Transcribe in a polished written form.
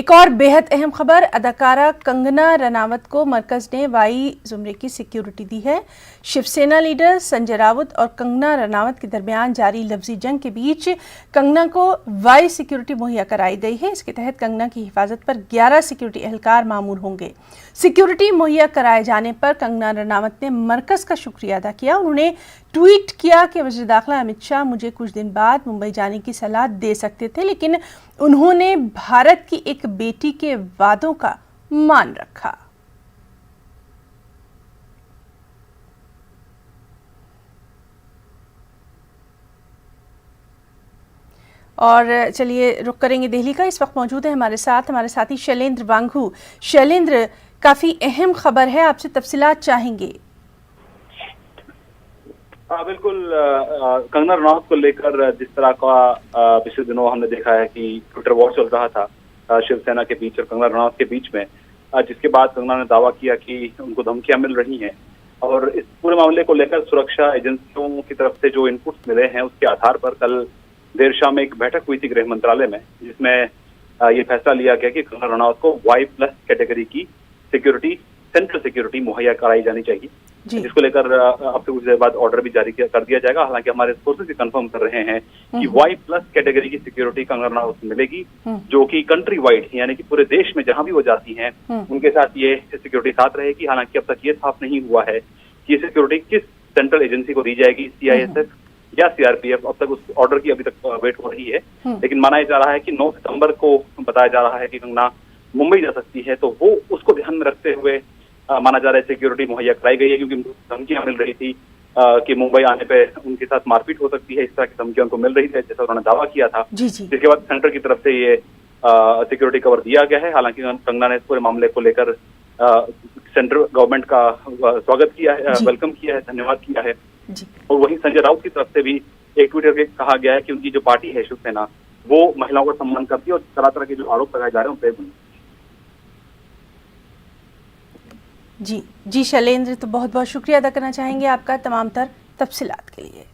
एक और बेहद अहम खबर, अदाकारा कंगना रनावत को मरकज ने वाई जुमरे की सिक्योरिटी दी है। शिवसेना लीडर संजय राउत और कंगना रनावत के दरमियान जारी लफ्जी जंग के बीच कंगना को वाई सिक्योरिटी मुहैया कराई गई है। इसके तहत कंगना की हिफाजत पर 11 सिक्योरिटी एहलकार मामूर होंगे। सिक्योरिटी मुहैया कराए जाने पर कंगना रनावत ने मरकज का शुक्रिया अदा किया। उन्होंने ट्वीट किया कि वज़ीर दाखिला अमित शाह मुझे कुछ दिन बाद मुंबई जाने की सलाह दे सकते थे, लेकिन उन्होंने भारत की एक बेटी के वादों का मान रखा। और चलिए रुक करेंगे दिल्ली का। इस वक्त मौजूद है हमारे साथी शैलेंद्र वांगू। शैलेंद्र, काफी अहम खबर है, आपसे तफसीलात चाहेंगे। बिल्कुल, कंगना रनावत को लेकर जिस तरह का पिछले दिनों हमने देखा है कि ट्विटर वॉर चल रहा था शिवसेना के बीच और कंगना रनावत के बीच में, जिसके बाद कंगना ने दावा किया कि उनको धमकियां मिल रही हैं और इस पूरे मामले को लेकर सुरक्षा एजेंसियों की तरफ से जो इनपुट्स मिले हैं उसके आधार पर कल देर शाम एक बैठक हुई थी गृह मंत्रालय में, जिसमें ये फैसला लिया गया कि कंगना रनावत को Y+ कैटेगरी की सिक्योरिटी, सेंट्रल सिक्योरिटी मुहैया कराई जानी चाहिए, जिसको लेकर अब से कुछ देर बाद ऑर्डर भी जारी कर दिया जाएगा। हालांकि हमारे सोर्सेज भी कंफर्म कर रहे हैं कि Y+ कैटेगरी की सिक्योरिटी कंगना रनावत को मिलेगी, जो कि कंट्री वाइड यानी कि पूरे देश में जहां भी वो जाती हैं उनके साथ ये सिक्योरिटी साथ रहेगी। हालांकि अब तक ये साफ नहीं हुआ है कि ये सिक्योरिटी किस सेंट्रल एजेंसी को दी जाएगी, CISF या CRPF। अब तक उस ऑर्डर की अभी तक वेट हो रही है, लेकिन माना जा रहा है कि 9 सितंबर को बताया जा रहा है कि कंगना मुंबई जा सकती है, तो वो उसको ध्यान में रखते हुए माना जा रहा है सिक्योरिटी मुहैया कराई गई है, क्योंकि उनको धमकियां मिल रही थी कि मुंबई आने पे उनके साथ मारपीट हो सकती है। इस तरह की धमकियां उनको मिल रही थी, जैसा उन्होंने दावा किया था। जिसके बाद सेंटर की तरफ से ये सिक्योरिटी कवर दिया गया है। हालांकि कंगना ने इस पूरे मामले को लेकर सेंट्रल गवर्नमेंट का स्वागत किया है, वेलकम किया है, धन्यवाद किया है। और वहीं संजय राउत की तरफ से भी एक ट्वीट करके कहा गया है कि उनकी जो पार्टी है शिवसेना, वो महिलाओं का सम्मान करती है और तरह तरह के जो आरोप लगाए जा रहे हैं उन पर जी शैलेंद्र, तो बहुत बहुत शुक्रिया अदा करना चाहेंगे आपका तमाम तर तफसीलात के लिए।